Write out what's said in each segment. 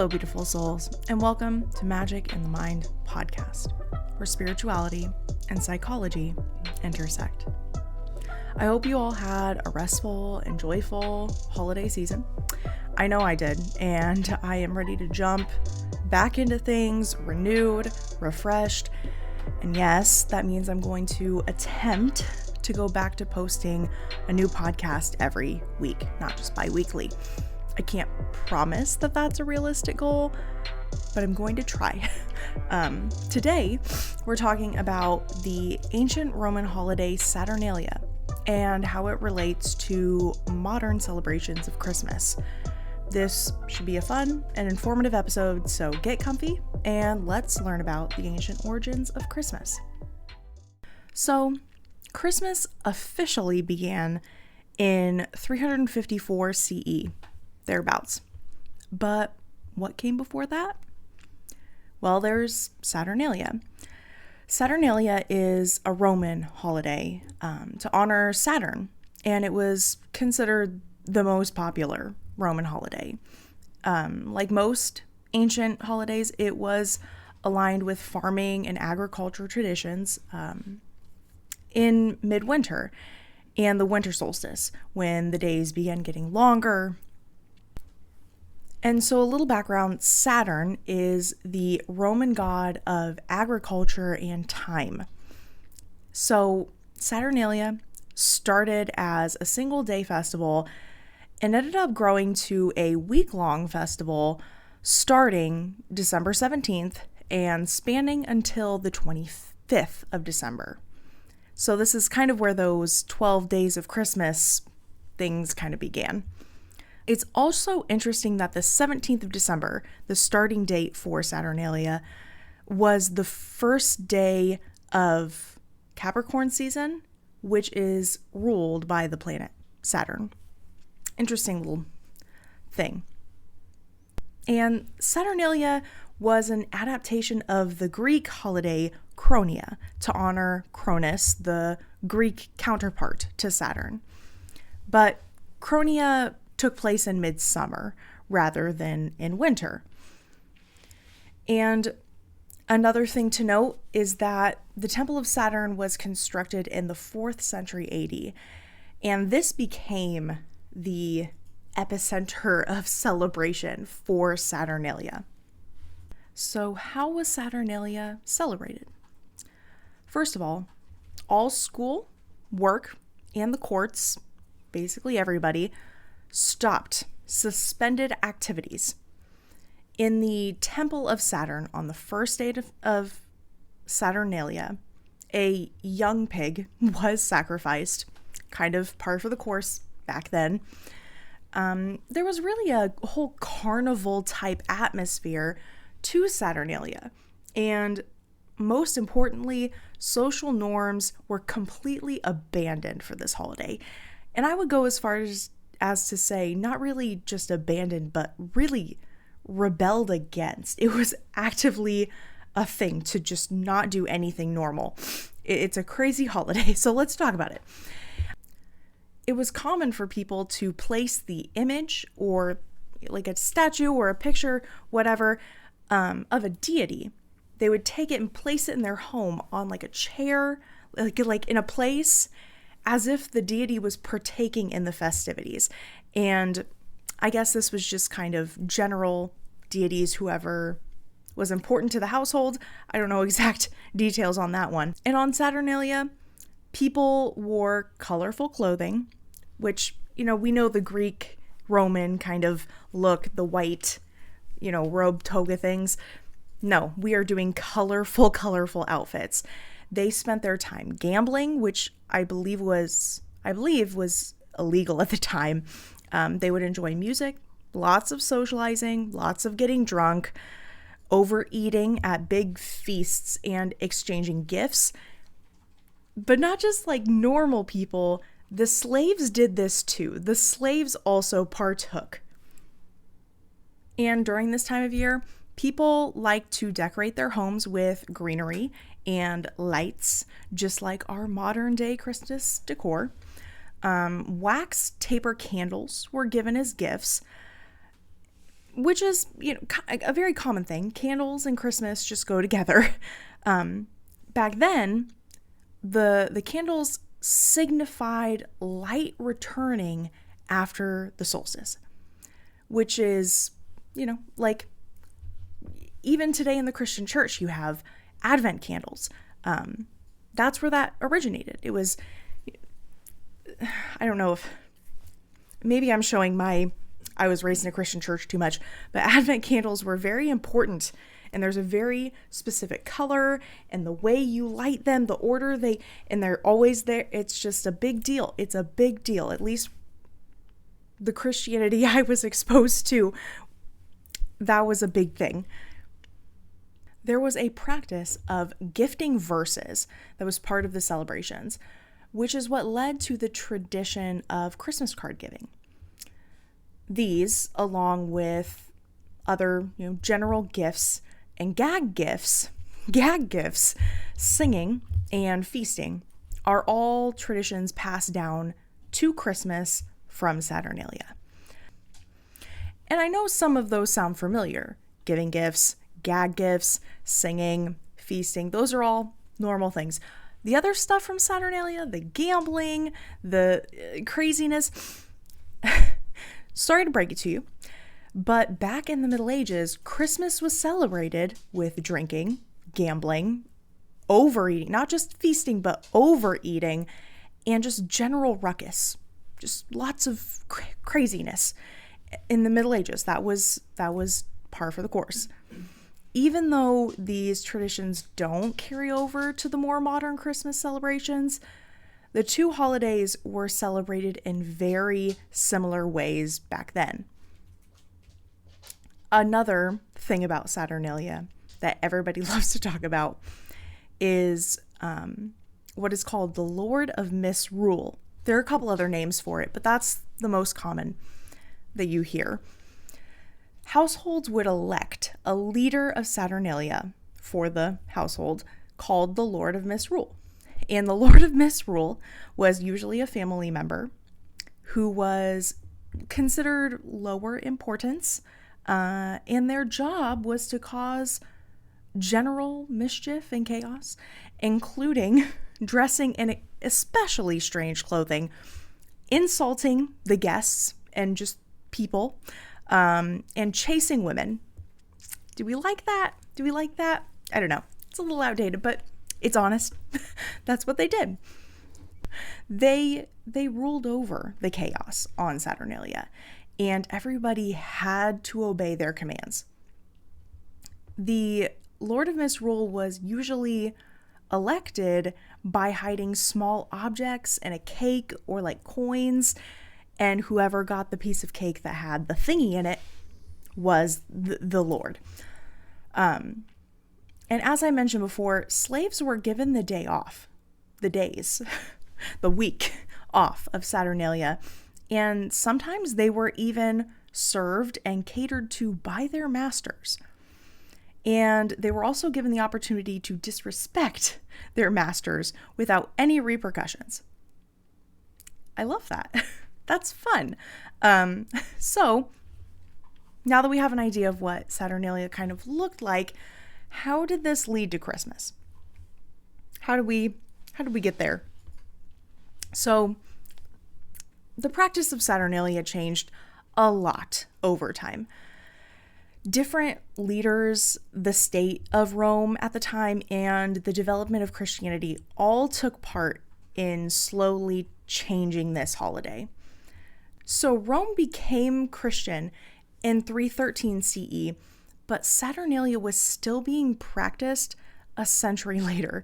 beautiful souls, and welcome to Magic and the Mind podcast, where spirituality and psychology intersect. I hope you all had a restful and joyful holiday season. I know I did, and I am ready to jump back into things, renewed, refreshed, and yes, that means I'm going to attempt to go back to posting a new podcast every week, not just bi-weekly. I can't promise that that's a realistic goal, but I'm going to try. Today, we're talking about the ancient Roman holiday Saturnalia and how it relates to modern celebrations of Christmas. This should be a fun and informative episode, so get comfy and let's learn about the ancient origins of Christmas. So, Christmas officially began in 354 CE. Thereabouts. But what came before that? Well, there's Saturnalia. Saturnalia is a Roman holiday to honor Saturn, and it was considered the most popular Roman holiday. Like most ancient holidays, it was aligned with farming and agriculture traditions in midwinter and the winter solstice, when the days began getting longer. And so a little background, Saturn is the Roman god of agriculture and time. So Saturnalia started as a single day festival and ended up growing to a week-long festival starting December 17th and spanning until the 25th of December. So this is kind of where those 12 days of Christmas things kind of began. It's also interesting that the 17th of December, the starting date for Saturnalia, was the first day of Capricorn season, which is ruled by the planet Saturn. Interesting little thing. And Saturnalia was an adaptation of the Greek holiday Chronia to honor Cronus, the Greek counterpart to Saturn. But Chronia took place in midsummer rather than in winter. And another thing to note is that the Temple of Saturn was constructed in the 4th century AD, and this became the epicenter of celebration for Saturnalia. So how was Saturnalia celebrated? First of all school, work, and the courts, basically everybody, stopped, suspended activities. In the Temple of Saturn, on the first day of Saturnalia, a young pig was sacrificed, kind of par for the course back then. There was really a whole carnival type atmosphere to Saturnalia, and most importantly, social norms were completely abandoned for this holiday. And I would go as far as to say, not really just abandoned, but really rebelled against. It was actively a thing to just not do anything normal. It's a crazy holiday, so let's talk about it. It was common for people to place the image or like a statue or a picture, whatever, of a deity. They would take it and place it in their home on like a chair, like in a place, as if the deity was partaking in the festivities. And I guess this was just kind of general deities, whoever was important to the household. I don't know exact details on that one. And on Saturnalia, people wore colorful clothing, which, we know the Greek, Roman kind of look, the white, robe, toga things. No, we are doing colorful outfits. They spent their time gambling, which I believe was illegal at the time. They would enjoy music, lots of socializing, lots of getting drunk, overeating at big feasts, and exchanging gifts. But not just like normal people, the slaves did this too. The slaves also partook. And during this time of year, people like to decorate their homes with greenery and lights, just like our modern day Christmas decor. Wax taper candles were given as gifts. which is, a very common thing. Candles and Christmas just go together. Back then, the candles signified light returning after the solstice, which is, like even today in the Christian church, you have Advent candles. That's where that originated. It was, I don't know if maybe I'm showing I was raised in a Christian church too much, but Advent candles were very important. And there's a very specific color and the way you light them, the order and they're always there. It's just a big deal. It's a big deal. At least the Christianity I was exposed to, that was a big thing. There was a practice of gifting verses that was part of the celebrations, which is what led to the tradition of Christmas card giving. These, along with other, general gifts and gag gifts, singing and feasting, are all traditions passed down to Christmas from Saturnalia. And I know some of those sound familiar. Giving gifts, gag gifts, singing, feasting, those are all normal things. The other stuff from Saturnalia, the gambling, the craziness, sorry to break it to you, but back in the Middle Ages, Christmas was celebrated with drinking, gambling, overeating, not just feasting, but overeating, and just general ruckus. Just lots of craziness. In the Middle Ages, that was par for the course. Even though these traditions don't carry over to the more modern Christmas celebrations, the two holidays were celebrated in very similar ways back then. Another thing about Saturnalia that everybody loves to talk about is what is called the Lord of Misrule. There are a couple other names for it, but that's the most common that you hear. Households would elect a leader of Saturnalia for the household called the Lord of Misrule. And the Lord of Misrule was usually a family member who was considered lower importance, and their job was to cause general mischief and chaos, including dressing in especially strange clothing, insulting the guests and just people, and chasing women. Do we like that? I don't know. It's a little outdated, but it's honest. That's what they did. They ruled over the chaos on Saturnalia, and everybody had to obey their commands. The Lord of Misrule was usually elected by hiding small objects in a cake or like coins, and whoever got the piece of cake that had the thingy in it was the Lord. And as I mentioned before, slaves were given the day off, the days, the week off of Saturnalia, and sometimes they were even served and catered to by their masters. And they were also given the opportunity to disrespect their masters without any repercussions. I love that. That's fun. So now that we have an idea of what Saturnalia kind of looked like, how did this lead to Christmas? How did we get there? So the practice of Saturnalia changed a lot over time. Different leaders, the state of Rome at the time, and the development of Christianity all took part in slowly changing this holiday. So Rome became Christian in 313 CE, but Saturnalia was still being practiced a century later.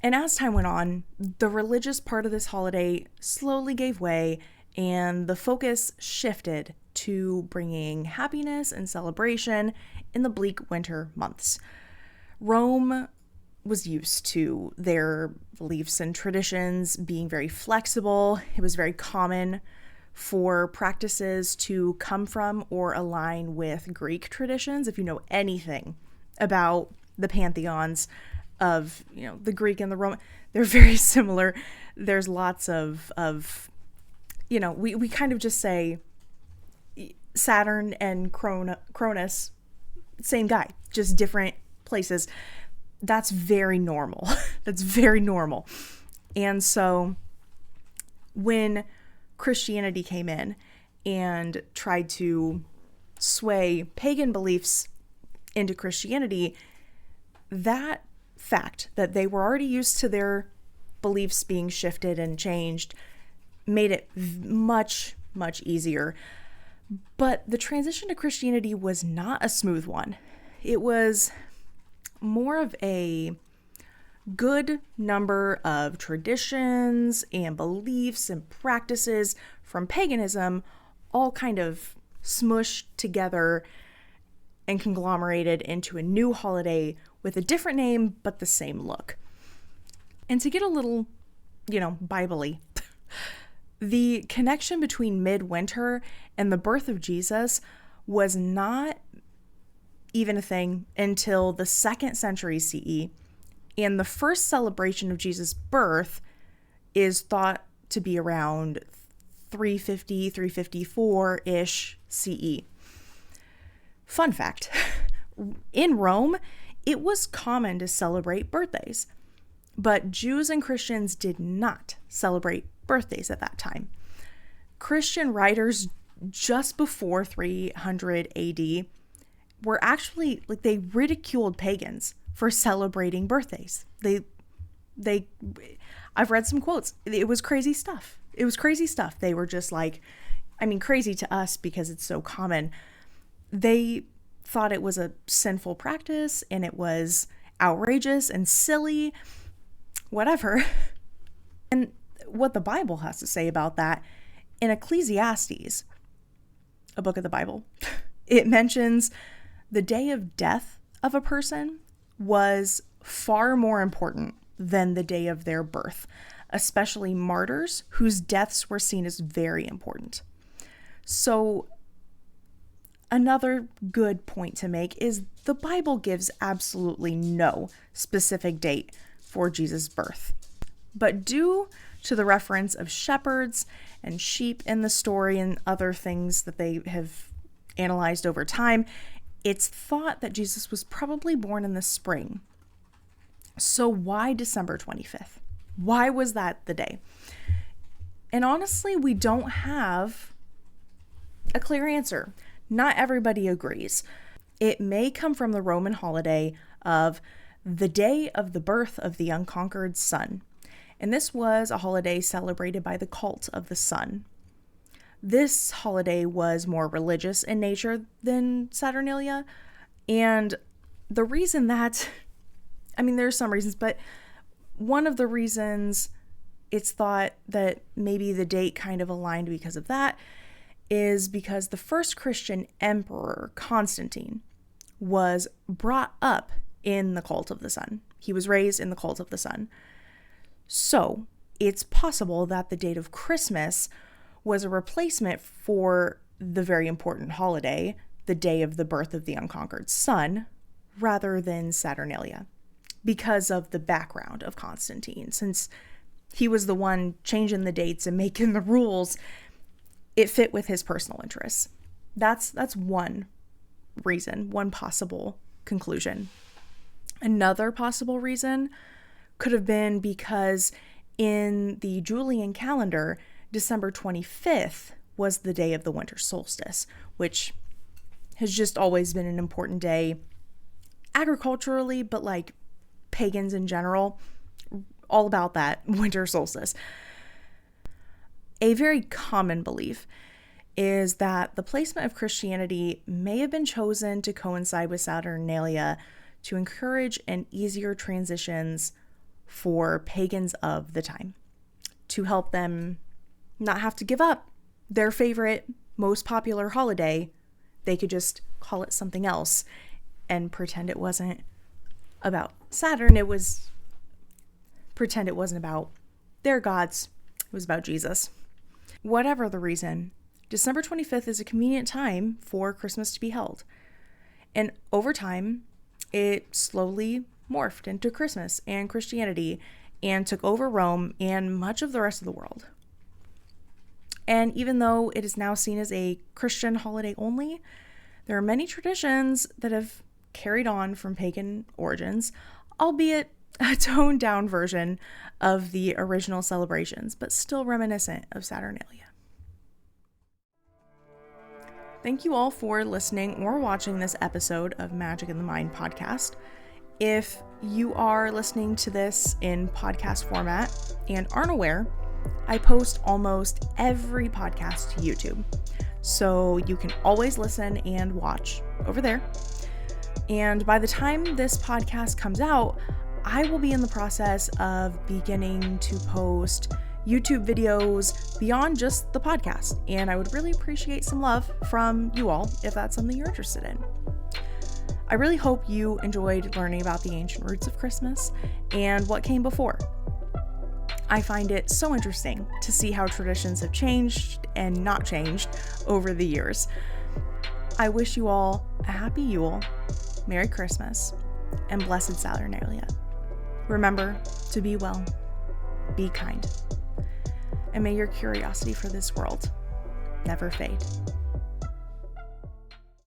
And as time went on, the religious part of this holiday slowly gave way, and the focus shifted to bringing happiness and celebration in the bleak winter months. Rome was used to their beliefs and traditions being very flexible. It was very common for practices to come from or align with Greek traditions. If you know anything about the pantheons of, the Greek and the Roman, they're very similar. There's lots of we kind of just say Saturn and Cronus, same guy, just different places. That's very normal. That's very normal. And so when Christianity came in and tried to sway pagan beliefs into Christianity, that fact that they were already used to their beliefs being shifted and changed made it much, much easier. But the transition to Christianity was not a smooth one. It was more of a good number of traditions and beliefs and practices from paganism all kind of smushed together and conglomerated into a new holiday with a different name but the same look. And to get a little, Bible-y, the connection between midwinter and the birth of Jesus was not even a thing until the 2nd century CE, and the first celebration of Jesus' birth is thought to be around 350, 354-ish CE. Fun fact, in Rome, it was common to celebrate birthdays, but Jews and Christians did not celebrate birthdays at that time. Christian writers just before 300 AD were actually, they ridiculed pagans for celebrating birthdays. I've read some quotes. It was crazy stuff. They were just crazy to us because it's so common. They thought it was a sinful practice and it was outrageous and silly, whatever. And what the Bible has to say about that, in Ecclesiastes, a book of the Bible, it mentions the day of death of a person was far more important than the day of their birth, especially martyrs whose deaths were seen as very important. So another good point to make is the Bible gives absolutely no specific date for Jesus' birth. But due to the reference of shepherds and sheep in the story and other things that they have analyzed over time, it's thought that Jesus was probably born in the spring. So why December 25th? Why was that the day? And honestly, we don't have a clear answer. Not everybody agrees. It may come from the Roman holiday of the day of the birth of the unconquered sun. And this was a holiday celebrated by the cult of the sun. This holiday was more religious in nature than Saturnalia. And the reason that, there's some reasons, but one of the reasons it's thought that maybe the date kind of aligned because of that is because the first Christian emperor, Constantine, was brought up in the cult of the sun. He was raised in the cult of the sun. So it's possible that the date of Christmas was a replacement for the very important holiday, the day of the birth of the unconquered sun, rather than Saturnalia, because of the background of Constantine. Since he was the one changing the dates and making the rules, it fit with his personal interests. That's one reason, one possible conclusion. Another possible reason could have been because in the Julian calendar, December 25th was the day of the winter solstice, which has just always been an important day agriculturally, but pagans in general, all about that winter solstice. A very common belief is that the placement of Christianity may have been chosen to coincide with Saturnalia to encourage an easier transitions for pagans of the time, to help them not have to give up their favorite, most popular holiday. They could just call it something else and pretend it wasn't about Saturn. Pretend it wasn't about their gods. It was about Jesus. Whatever the reason, December 25th is a convenient time for Christmas to be held. And over time, it slowly morphed into Christmas and Christianity and took over Rome and much of the rest of the world. And even though it is now seen as a Christian holiday only, there are many traditions that have carried on from pagan origins, albeit a toned down version of the original celebrations, but still reminiscent of Saturnalia. Thank you all for listening or watching this episode of Magic in the Mind podcast. If you are listening to this in podcast format and aren't aware, I post almost every podcast to YouTube, so you can always listen and watch over there. And by the time this podcast comes out, I will be in the process of beginning to post YouTube videos beyond just the podcast, and I would really appreciate some love from you all if that's something you're interested in. I really hope you enjoyed learning about the ancient roots of Christmas and what came before. I find it so interesting to see how traditions have changed and not changed over the years. I wish you all a happy Yule, Merry Christmas, and blessed Saturnalia. Remember to be well, be kind, and may your curiosity for this world never fade.